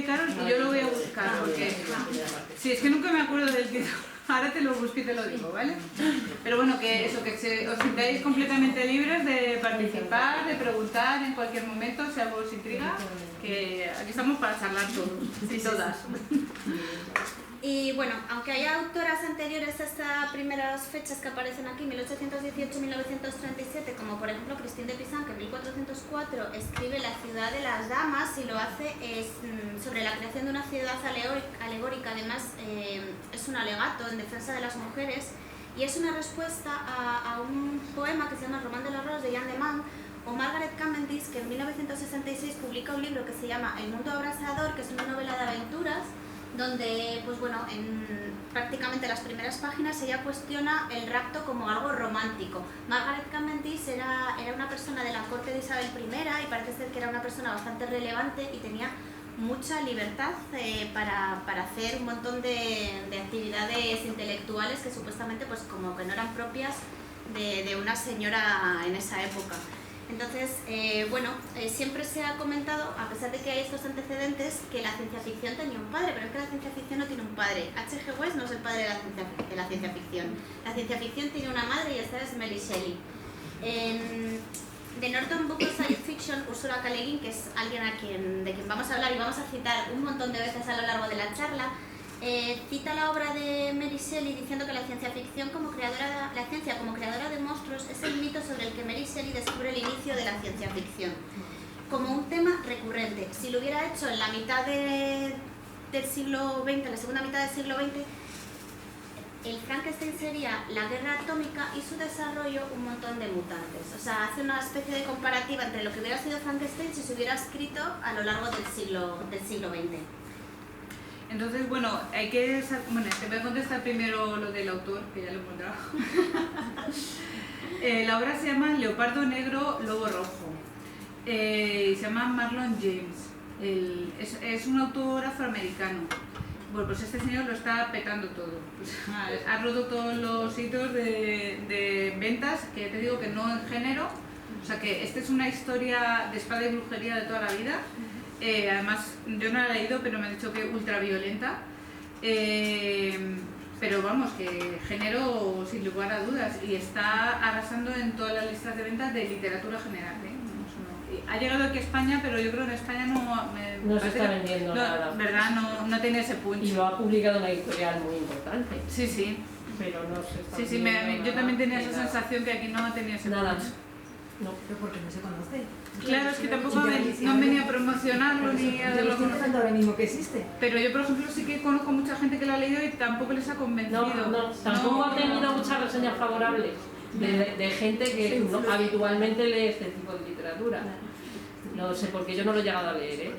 de Carol y yo lo voy a buscar, porque sí, es que nunca me acuerdo del título. Ahora te lo busco y te lo digo, ¿vale? Pero bueno, que eso, que os sintáis completamente libres de participar, de preguntar en cualquier momento, si algo os intriga, que aquí estamos para charlar todos y todas. Y bueno, aunque haya autoras anteriores a estas primeras fechas que aparecen aquí, 1818-1937, como por ejemplo Christine de Pizan, que en 1404 escribe La ciudad de las damas y lo hace sobre la creación de una ciudad alegórica, además es un alegato en defensa de las mujeres y es una respuesta a un poema que se llama El Román de los Roses de Jeanne de Man, o Margaret Cavendish, que en 1966 publica un libro que se llama El mundo abrasador, que es una novela de aventuras, donde pues bueno, en prácticamente las primeras páginas ella cuestiona el rapto como algo romántico. Margaret Cavendish era una persona de la corte de Isabel I y parece ser que era una persona bastante relevante y tenía mucha libertad para hacer un montón de actividades intelectuales que supuestamente pues como que no eran propias de una señora en esa época. Entonces, siempre se ha comentado, a pesar de que hay estos antecedentes, que la ciencia ficción tenía un padre, pero es que la ciencia ficción no tiene un padre. H.G. Wells no es el padre de la ciencia ficción. La ciencia ficción tiene una madre y esta es Mary Shelley. De Norton Book of Science Fiction, Ursula K. Le Guin, que es alguien de quien vamos a hablar y vamos a citar un montón de veces a lo largo de la charla, cita la obra de Mary Shelley diciendo que la ciencia como creadora de monstruos es el mito sobre el que Mary Shelley descubre el inicio de la ciencia ficción como un tema recurrente. Si lo hubiera hecho en la mitad del siglo XX, en la segunda mitad del siglo XX, el Frankenstein sería la guerra atómica y su desarrollo un montón de mutantes. O sea, hace una especie de comparativa entre lo que hubiera sido Frankenstein si se hubiera escrito a lo largo del siglo XX. Entonces, bueno, te voy a contestar primero lo del autor, que ya lo he encontrado. La obra se llama Leopardo Negro, Lobo Rojo. Se llama Marlon James. Es un autor afroamericano. Bueno, pues este señor lo está petando todo. Pues, ha roto todos los hitos de ventas, que te digo que no en género. O sea que esta es una historia de espada y brujería de toda la vida. Además, yo no la he leído, pero me han dicho que es ultra violenta. Pero vamos, que género sin lugar a dudas. Y está arrasando en todas las listas de ventas de literatura general. Ha llegado aquí a España, pero yo creo que en España no se está vendiendo nada. ¿Verdad? No tiene ese punch. Y lo ha publicado una editorial muy importante. Sí. Pero no se está yo también tenía esa sensación que aquí no tenía ese punch. No, pero porque no se conoce. Claro, es que tampoco no han venido a promocionarlo ni a darlo a conocer. Ahora mismo que existe. Pero yo, por ejemplo, sí que conozco mucha gente que lo ha leído y tampoco les ha convencido. Tampoco ha tenido muchas reseñas favorables de gente que habitualmente lee este tipo de literatura. No sé, porque yo no lo he llegado a leer, ¿eh?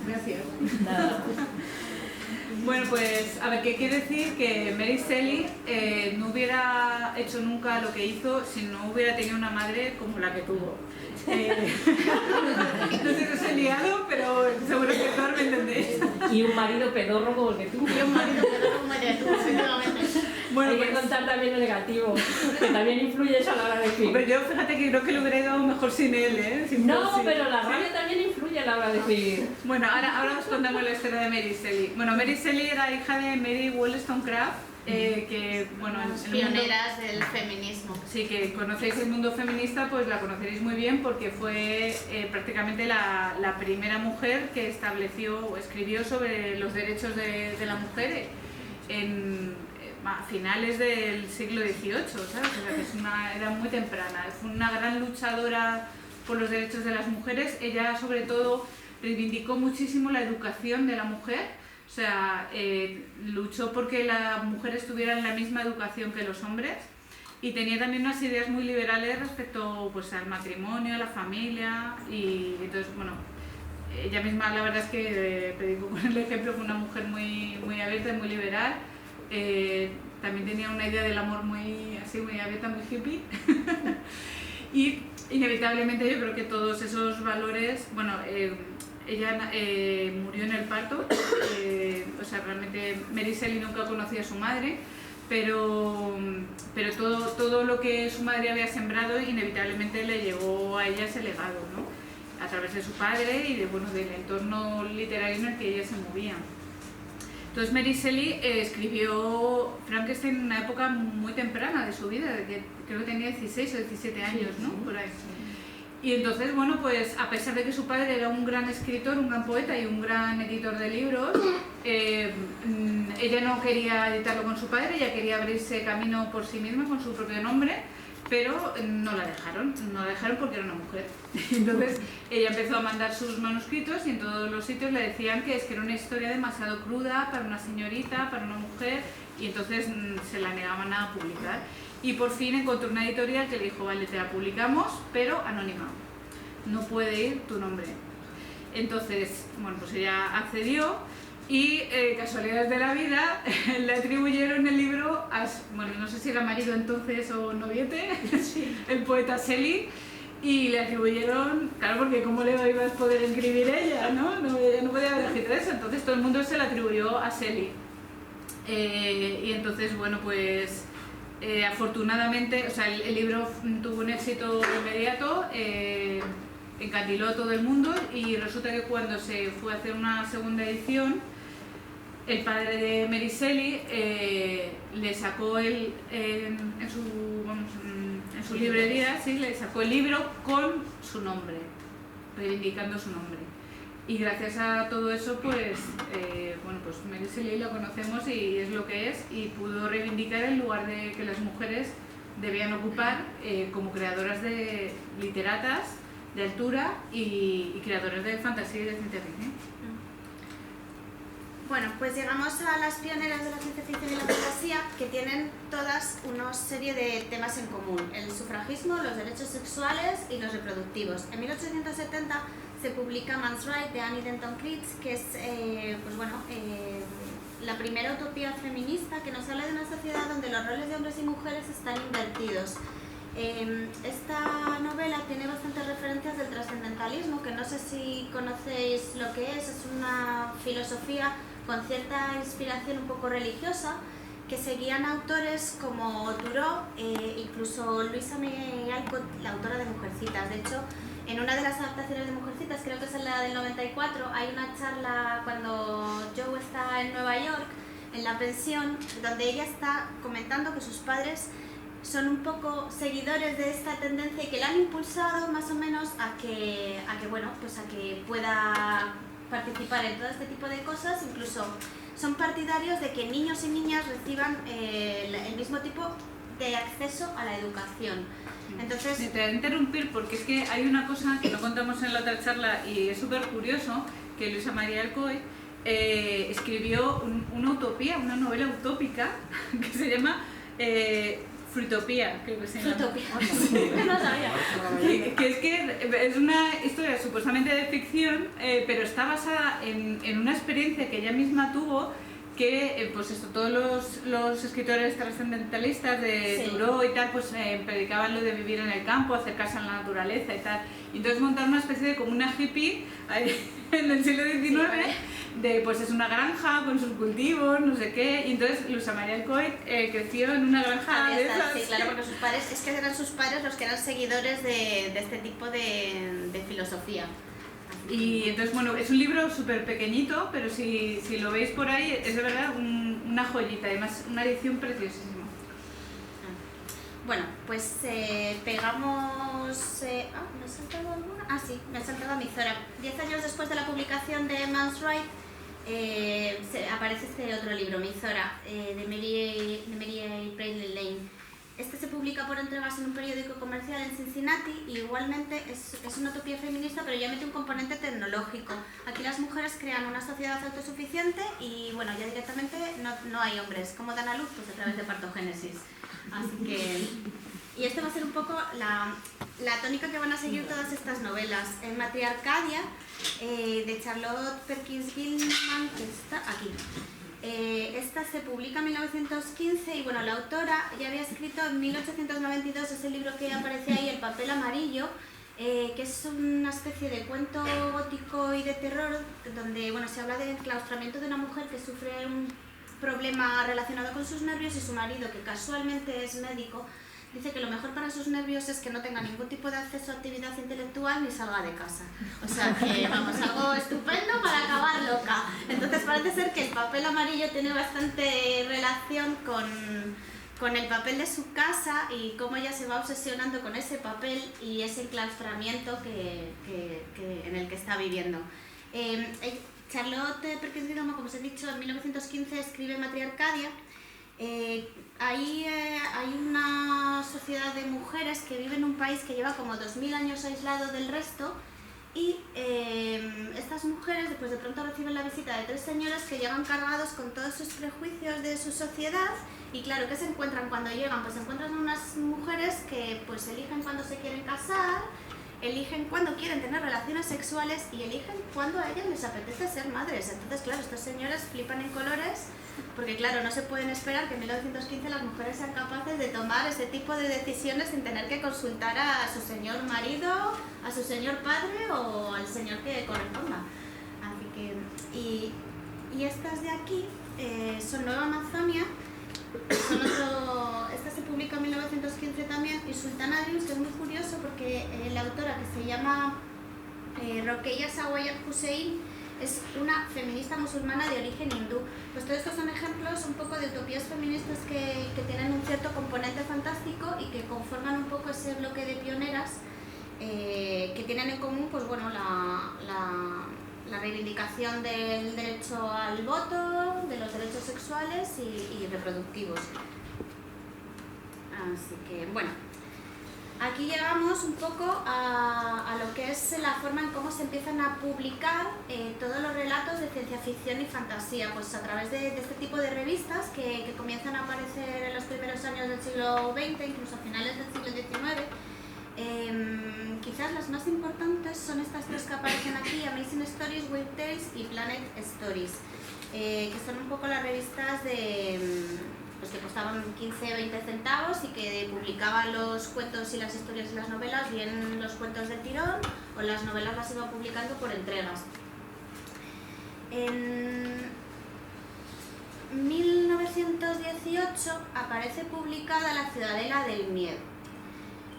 Gracias. Nada. Bueno, pues, a ver, ¿qué quiere decir? Que Mary Shelley no hubiera hecho nunca lo que hizo si no hubiera tenido una madre como la que tuvo. No sé si os he liado, pero seguro que todos me entendéis. Y un marido pedorro como el que tuvo. Y un marido pedorro como el que tuvo, seguramente. Bueno, hay que contar también lo negativo, que también influye eso a la hora de escribir. Pero yo fíjate que creo que lo hubiera ido mejor sin él, ¿eh? Pero la rabia también influye a la hora de escribir. Bueno, ahora os contamos la historia de Mary Shelley. Bueno, Mary Shelley era hija de Mary Wollstonecraft, que, bueno, pioneras del feminismo. Sí, que conocéis el mundo feminista, pues la conoceréis muy bien porque fue prácticamente la primera mujer que estableció o escribió sobre los derechos de la mujer a finales del siglo XVIII, ¿sabes? O sea, que era muy temprana, fue una gran luchadora por los derechos de las mujeres. Ella, sobre todo, reivindicó muchísimo la educación de la mujer, o sea, luchó porque las mujeres tuvieran la misma educación que los hombres y tenía también unas ideas muy liberales respecto pues, al matrimonio, a la familia y entonces, bueno, ella misma la verdad es que predicó con el ejemplo, fue una mujer muy, muy abierta y muy liberal. También tenía una idea del amor muy abierta, muy hippie. Y inevitablemente yo creo que todos esos valores, bueno, ella murió en el parto, o sea, realmente Mary Shelley nunca conocía a su madre, pero todo lo que su madre había sembrado inevitablemente le llegó a ella ese legado, ¿no? a través de su padre y del entorno literario en el que ella se movía. Entonces Mary Shelley escribió Frankenstein en una época muy temprana de su vida, de que creo que tenía 16 o 17 años, ¿no? Por ahí. Y entonces, bueno, pues a pesar de que su padre era un gran escritor, un gran poeta y un gran editor de libros, ella no quería editarlo con su padre, ella quería abrirse camino por sí misma con su propio nombre, pero no la dejaron porque era una mujer. Entonces ella empezó a mandar sus manuscritos y en todos los sitios le decían que era una historia demasiado cruda para una señorita, para una mujer, y entonces se la negaban a publicar. Y por fin encontró una editorial que le dijo, vale, te la publicamos, pero anónima, no puede ir tu nombre. Entonces, bueno, pues ella accedió y casualidades de la vida le atribuyeron el libro a, bueno, no sé si era marido entonces o noviete, el poeta Shelley, y le atribuyeron, claro, porque cómo le iba a poder escribir ella, ¿no? Ella no podía haber escrito eso, entonces todo el mundo se le atribuyó a Shelley. Y entonces, bueno, pues afortunadamente, o sea, el libro tuvo un éxito inmediato, encandiló a todo el mundo, y resulta que cuando se fue a hacer una segunda edición, el padre de Mary Shelley le sacó en su librería, sí, le sacó el libro con su nombre, reivindicando su nombre. Y gracias a todo eso, pues, bueno, pues Mary Shelley la conocemos y es lo que es, y pudo reivindicar el lugar de que las mujeres debían ocupar como creadoras de literatas de altura y creadoras de fantasía y de ciencia ficción. Bueno, pues llegamos a las pioneras de la ciencia ficción y la fantasía, que tienen todas una serie de temas en común: el sufragismo, los derechos sexuales y los reproductivos. En 1870 se publica Man's Right de Annie Denton Critz, que es la primera utopía feminista que nos habla de una sociedad donde los roles de hombres y mujeres están invertidos. Esta novela tiene bastantes referencias del trascendentalismo, que no sé si conocéis lo que es una filosofía con cierta inspiración un poco religiosa, que seguían autores como Thoreau, incluso Louisa May Alcott, la autora de Mujercitas. De hecho, en una de las adaptaciones de Mujercitas, creo que es en la del 94, hay una charla cuando Joe está en Nueva York, en la pensión, donde ella está comentando que sus padres son un poco seguidores de esta tendencia y que la han impulsado más o menos a que pueda participar en todo este tipo de cosas. Incluso son partidarios de que niños y niñas reciban el mismo tipo de acceso a la educación. Entonces, te voy a interrumpir porque es que hay una cosa que no contamos en la otra charla y es súper curioso, que Luisa María Alcoy escribió una utopía, una novela utópica que se llama Fruitopía, creo que se llama. Fruitopía. No sabía. Que es una historia supuestamente de ficción, pero está basada en una experiencia que ella misma tuvo, que pues esto, todos los escritores trascendentalistas de Thoreau y tal, pues predicaban lo de vivir en el campo, acercarse a la naturaleza y tal. Y entonces montaron una especie de como una hippie en el siglo XIX, de pues es una granja con sus cultivos, no sé qué, y entonces Luisa María Alcoy creció en una granja de esas. Sí, claro, porque sus padres, es que eran sus padres los que eran seguidores de este tipo de filosofía. Y entonces, bueno, es un libro súper pequeñito, pero si lo veis por ahí, es de verdad una joyita, además una edición preciosísima. Bueno, pues pegamos... ¿me he saltado alguna? Ah, sí, me he saltado a Mizora. 10 años después de la publicación de Man's Right, aparece este otro libro, Mizora, de Mary A. Bradley Lane. Este se publica por entregas en un periódico comercial en Cincinnati y igualmente es una utopía feminista, pero ya mete un componente tecnológico. Aquí las mujeres crean una sociedad autosuficiente y bueno, ya directamente no hay hombres. ¿Cómo dan a luz? Pues a través de partogénesis. Así que... Y esto va a ser un poco la tónica que van a seguir todas estas novelas. En Matriarcadia, de Charlotte Perkins Gilman, que está aquí. Esta se publica en 1915 y bueno, la autora ya había escrito en 1892 ese libro que aparece ahí, El papel amarillo, que es una especie de cuento gótico y de terror donde bueno, se habla del enclaustramiento de una mujer que sufre un problema relacionado con sus nervios y su marido, que casualmente es médico, dice que lo mejor para sus nervios es que no tenga ningún tipo de acceso a actividad intelectual ni salga de casa. O sea que, vamos, algo estupendo para acabar loca. Entonces parece ser que el papel amarillo tiene bastante relación con el papel de su casa y cómo ella se va obsesionando con ese papel y ese enclaustramiento en el que está viviendo. Charlotte Perkins Gilman, como os he dicho, en 1915 escribe Matriarcadia. Hay una sociedad de mujeres que vive en un país que lleva como 2000 años aislado del resto y estas mujeres pues de pronto reciben la visita de 3 señores que llegan cargados con todos sus prejuicios de su sociedad y claro, ¿qué se encuentran cuando llegan? Pues se encuentran unas mujeres que pues eligen cuándo se quieren casar, eligen cuándo quieren tener relaciones sexuales y eligen cuándo a ellas les apetece ser madres. Entonces, claro, estos señores flipan en colores porque, claro, no se pueden esperar que en 1915 las mujeres sean capaces de tomar ese tipo de decisiones sin tener que consultar a su señor marido, a su señor padre o al señor que corresponda. Así que, y estas de aquí son Nueva Amazonia. Esta se publica en 1915 también y Sultana Dreams, que es muy curioso porque la autora, que se llama Rokeya Sawayat Hussein, es una feminista musulmana de origen hindú. Pues todos estos son ejemplos un poco de utopías feministas que tienen un cierto componente fantástico y que conforman un poco ese bloque de pioneras que tienen en común pues bueno, la reivindicación del derecho al voto, de los derechos sexuales y reproductivos. Así que, bueno, aquí llegamos un poco a lo que es la forma en cómo se empiezan a publicar todos los relatos de ciencia ficción y fantasía, pues a través de este tipo de revistas que comienzan a aparecer en los primeros años del siglo XX, incluso a finales del siglo XIX. Quizás las más importantes son estas 3 que aparecen aquí, Amazing Stories, Weird Tales y Planet Stories, que son un poco las revistas pues que costaban 15-20 centavos y que publicaban los cuentos y las historias y las novelas, bien los cuentos de tirón o las novelas las iban publicando por entregas. En 1918 aparece publicada La Ciudadela del Miedo.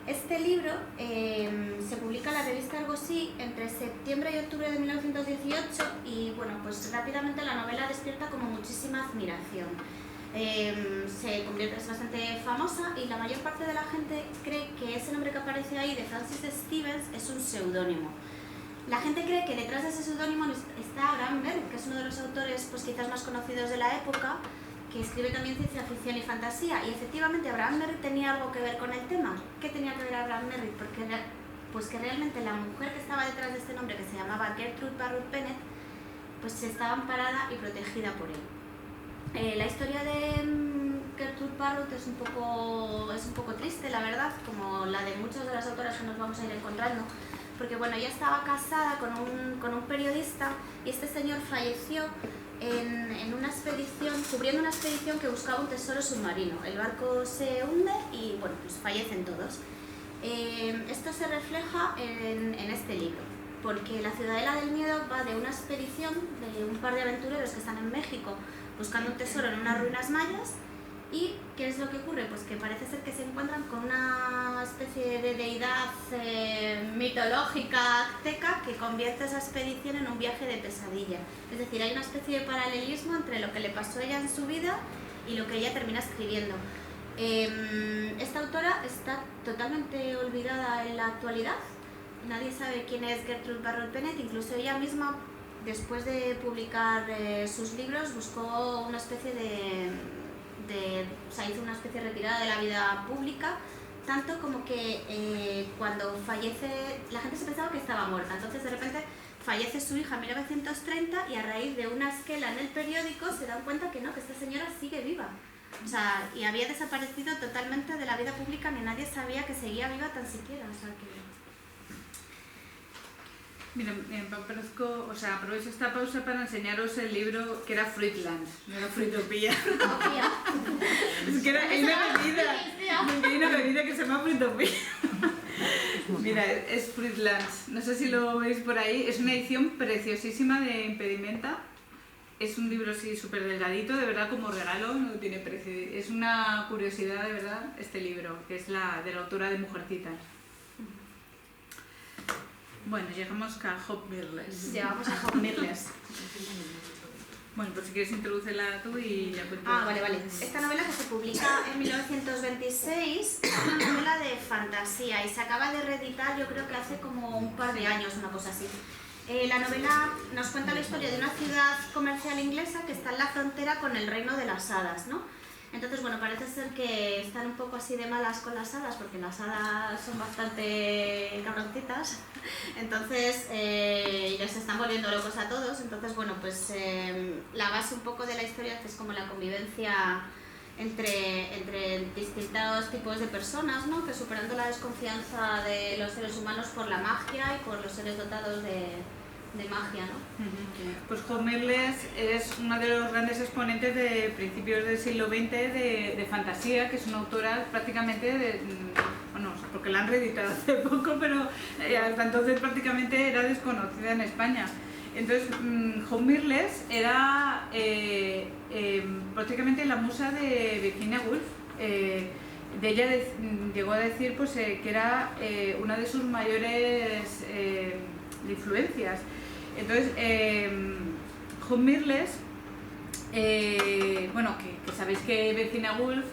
Este libro se publica en la revista Argosy entre septiembre y octubre de 1918 y bueno, pues rápidamente la novela despierta como muchísima admiración. Se convierte, es bastante famosa y la mayor parte de la gente cree que ese nombre que aparece ahí de Francis Stevens es un seudónimo. La gente cree que detrás de ese seudónimo está Abraham Merritt, que es uno de los autores pues quizás más conocidos de la época, que escribe también ciencia ficción y fantasía, y efectivamente Abraham Merritt tenía algo que ver con el tema. ¿Qué tenía que ver Abraham Merritt? Porque pues que realmente la mujer que estaba detrás de este nombre, que se llamaba Gertrude Barrett Bennett, pues estaba amparada y protegida por él. La historia de Gertrude Barrett es un poco triste, la verdad, como la de muchas de las autoras que nos vamos a ir encontrando, porque bueno, ella estaba casada con un periodista y este señor falleció en una expedición, cubriendo una expedición que buscaba un tesoro submarino. El barco se hunde y bueno, pues fallecen todos. Esto se refleja en este libro, porque La Ciudadela del Miedo va de una expedición de un par de aventureros que están en México buscando un tesoro en unas ruinas mayas. ¿Y qué es lo que ocurre? Pues que parece ser que se encuentran con una especie de deidad mitológica azteca que convierte esa expedición en un viaje de pesadilla. Es decir, hay una especie de paralelismo entre lo que le pasó a ella en su vida y lo que ella termina escribiendo. Esta autora está totalmente olvidada en la actualidad. Nadie sabe quién es Gertrude Barrett Bennett, incluso ella misma, después de publicar sus libros, buscó una especie o sea, hizo una especie de retirada de la vida pública, tanto como que cuando fallece, la gente se pensaba que estaba muerta, entonces de repente fallece su hija en 1930 y a raíz de una esquela en el periódico se dan cuenta que no, que esta señora sigue viva. O sea, y había desaparecido totalmente de la vida pública, ni nadie sabía que seguía viva tan siquiera, o sea que... Mira, aprovecho esta pausa para enseñaros el libro que era Fruitland, no era Fruitopía. Es que hay una bebida que se llama Fruitopía. Mira, es Fruitland, no sé si lo veis por ahí, es una edición preciosísima de Impedimenta. Es un libro así súper delgadito, de verdad, como regalo, no tiene precio. Es una curiosidad, de verdad, este libro, que es de la autora de Mujercitas. Bueno, llegamos a Hope Mirrlees. Llegamos a Hope Mirrlees. Bueno, pues si quieres introducirla tú y ya cuento. Vale. Esta novela, que se publica en 1926, es una novela de fantasía y se acaba de reeditar, yo creo que hace como un par de años, una cosa así. La novela nos cuenta la historia de una ciudad comercial inglesa que está en la frontera con el reino de las hadas, ¿no? Entonces, bueno, parece ser que están un poco así de malas con las hadas, porque las hadas son bastante cabroncitas, entonces ya se están volviendo locos a todos. Entonces, bueno, pues la base un poco de la historia es como la convivencia entre distintos tipos de personas, ¿no? Que superando la desconfianza de los seres humanos por la magia y por los seres dotados de magia, ¿no? Pues Hope Mirrlees es una de los grandes exponentes de principios del siglo XX de fantasía, que es una autora prácticamente bueno, porque la han reeditado hace poco, pero hasta entonces prácticamente era desconocida en España. Entonces, Hope Mirrlees era prácticamente la musa de Virginia Woolf. De ella llegó a decir pues, que era una de sus mayores influencias. Entonces, Hope Mirrlees, bueno, que sabéis que Virginia Woolf,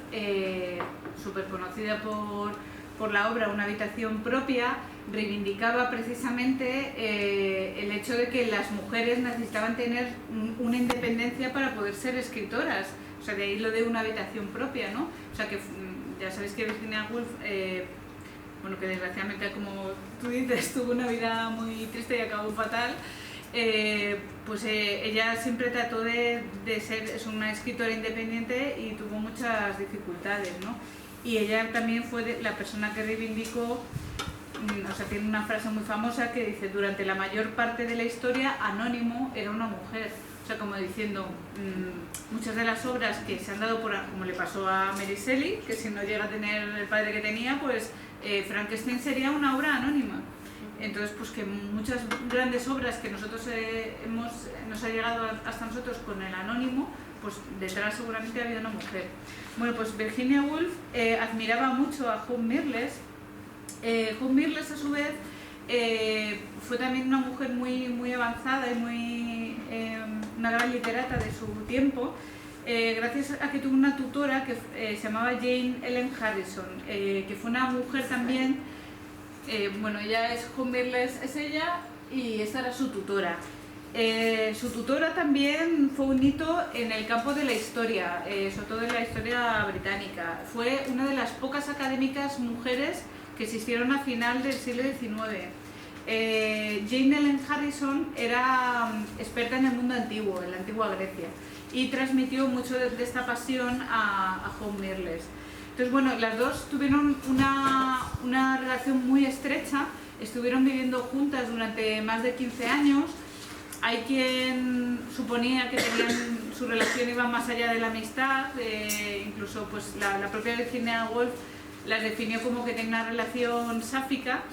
súper conocida por la obra Una habitación propia, reivindicaba precisamente el hecho de que las mujeres necesitaban tener una independencia para poder ser escritoras. O sea, de ahí lo de una habitación propia, ¿no? O sea, que ya sabéis que Virginia Woolf, bueno, que desgraciadamente, como tú dices, tuvo una vida muy triste y acabó fatal. Pues ella siempre trató de ser una escritora independiente y tuvo muchas dificultades, ¿no? Y ella también fue la persona que reivindicó, o sea, tiene una frase muy famosa que dice: durante la mayor parte de la historia, Anónimo era una mujer. O sea, como diciendo, muchas de las obras que se han dado como le pasó a Mary Shelley, que si no llega a tener el padre que tenía, pues Frankenstein sería una obra anónima. Entonces, pues que muchas grandes obras que nosotros nos ha llegado hasta nosotros con el anónimo, pues detrás seguramente había una mujer. Bueno, pues Virginia Woolf admiraba mucho a Hope Mirrlees. Hope Mirrlees, a su vez, fue también una mujer muy avanzada y una gran literata de su tiempo, gracias a que tuvo una tutora que se llamaba Jane Ellen Harrison, que fue una mujer también. Bueno, ella es Hope Mirrlees, es ella, y esta era su tutora. Su tutora también fue un hito en el campo de la historia, sobre todo en la historia británica. Fue una de las pocas académicas mujeres que existieron a final del siglo XIX. Jane Ellen Harrison era experta en el mundo antiguo, en la antigua Grecia, y transmitió mucho de esta pasión a Hope Mirrlees. Entonces, bueno, las dos tuvieron una relación muy estrecha, estuvieron viviendo juntas durante más de 15 años. Hay quien suponía que su relación iba más allá de la amistad, incluso pues, la propia Virginia Woolf las definió como que tenían una relación sáfica,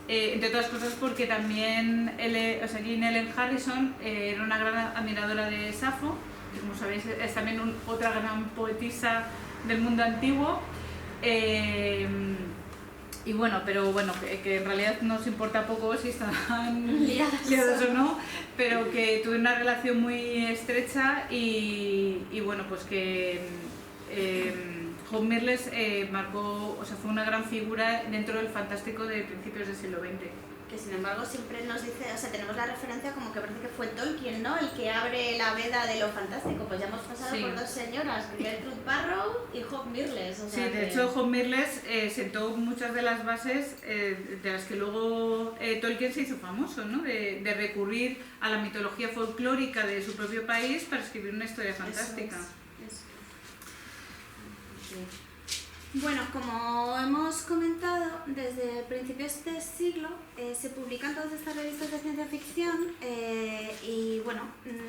entre otras cosas porque también Jane Ellen Harrison era una gran admiradora de Safo, que como sabéis es también otra gran poetisa del mundo antiguo. Y bueno, pero bueno, que en realidad nos importa poco si están liados o no, pero que tuve una relación muy estrecha y bueno, pues que Hope Mirrlees marcó, o sea, fue una gran figura dentro del fantástico de principios del siglo XX. Que sin embargo siempre nos dice, o sea, tenemos la referencia como que parece que fue Tolkien, ¿no? El que abre la veda de lo fantástico. Pues ya hemos pasado por dos señoras, Gertrude Barrow y Hope Mirrlees. O sea, sí, de hecho Hope Mirrlees sentó muchas de las bases de las que luego Tolkien se hizo famoso, ¿no? De recurrir a la mitología folclórica de su propio país para escribir una historia fantástica. Eso. Sí. Bueno, como hemos comentado, desde principios de siglo se publican todas estas revistas de ciencia ficción y bueno,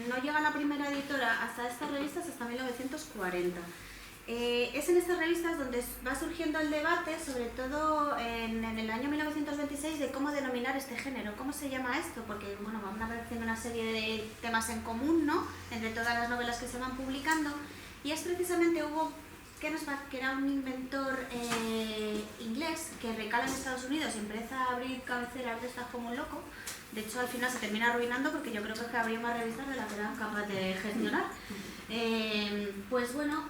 no llega la primera editora hasta estas revistas hasta 1940. Es en estas revistas donde va surgiendo el debate, sobre todo en el año 1926, de cómo denominar este género, cómo se llama esto, porque bueno, van apareciendo una serie de temas en común, ¿no?, entre todas las novelas que se van publicando, y es precisamente Hugo Gernsback, que era un inventor inglés que recala en Estados Unidos y empieza a abrir cabeceras de estas como un loco. De hecho, al final se termina arruinando porque yo creo que habría más revistas de las que eran capaz de gestionar. Pues bueno,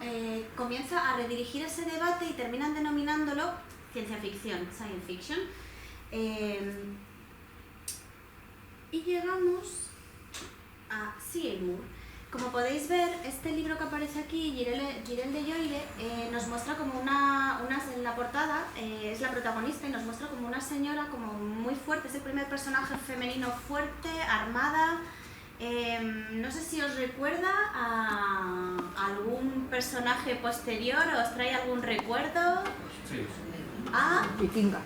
comienza a redirigir ese debate y terminan denominándolo ciencia ficción, science fiction. Y llegamos a C.L. Moore. Como podéis ver, este libro que aparece aquí, Jirel de Joyle, nos muestra como en la portada, es la protagonista y nos muestra como una señora como muy fuerte, es el primer personaje femenino fuerte, armada. No sé si os recuerda a algún personaje posterior, ¿os trae algún recuerdo? Sí. Vikinga.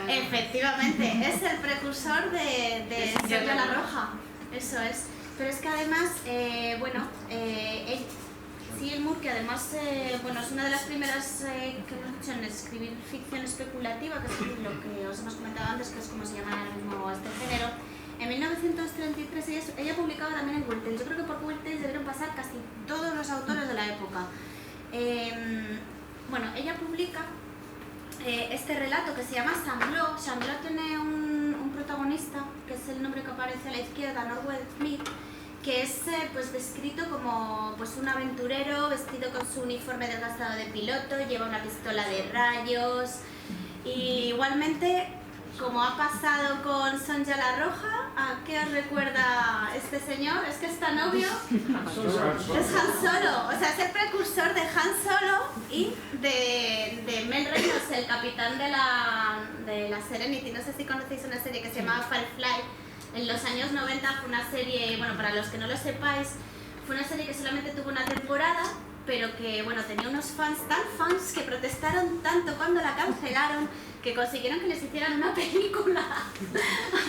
Efectivamente, es el precursor de Sonja la Roja, eso es. Pero es que además, C.L. Moore, que además es una de las primeras que hemos hecho en escribir ficción especulativa, que es lo que os hemos comentado antes, que es como se llama ahora mismo este género. En 1933 ella publicaba también en Weird Tales. Yo creo que por Weird Tales debieron pasar casi todos los autores de la época. Ella publica este relato que se llama Chamblot. Chamblot tiene un protagonista, que es el nombre que aparece a la izquierda, Norwood Smith, que es descrito como un aventurero vestido con su uniforme desgastado de piloto, lleva una pistola de rayos. Y igualmente, como ha pasado con Sonja la Roja, ¿a qué os recuerda este señor? Es que es tan obvio. Es Han Solo, o sea, es el precursor de Han Solo y de Mel Reynolds, el capitán de la Serenity. No sé si conocéis una serie que se llamaba Firefly. En los años 90 fue una serie, para los que no lo sepáis, fue una serie que solamente tuvo una temporada, pero que tenía unos fans que protestaron tanto cuando la cancelaron que consiguieron que les hicieran una película.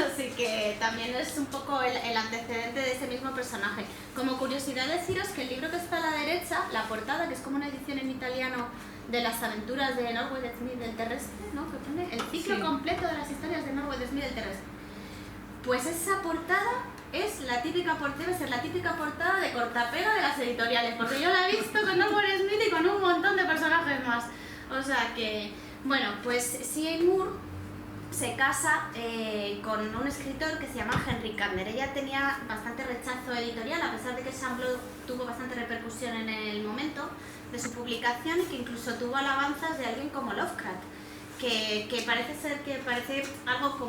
Así que también es un poco el antecedente de ese mismo personaje. Como curiosidad, deciros que el libro que está a la derecha, la portada, que es como una edición en italiano de las aventuras de Norwood Smith del Terrestre, ¿no?, que pone el ciclo completo de las historias de Norwood Smith del Terrestre. Pues esa portada es la típica portada de cortapega de las editoriales, porque yo la he visto con Norwood Smith y con un montón de personajes más. O sea que, C.L. Moore se casa con un escritor que se llama Henry Kander. Ella tenía bastante rechazo editorial, a pesar de que Chamblot tuvo bastante repercusión en el momento de su publicación y que incluso tuvo alabanzas de alguien como Lovecraft, que parece algo como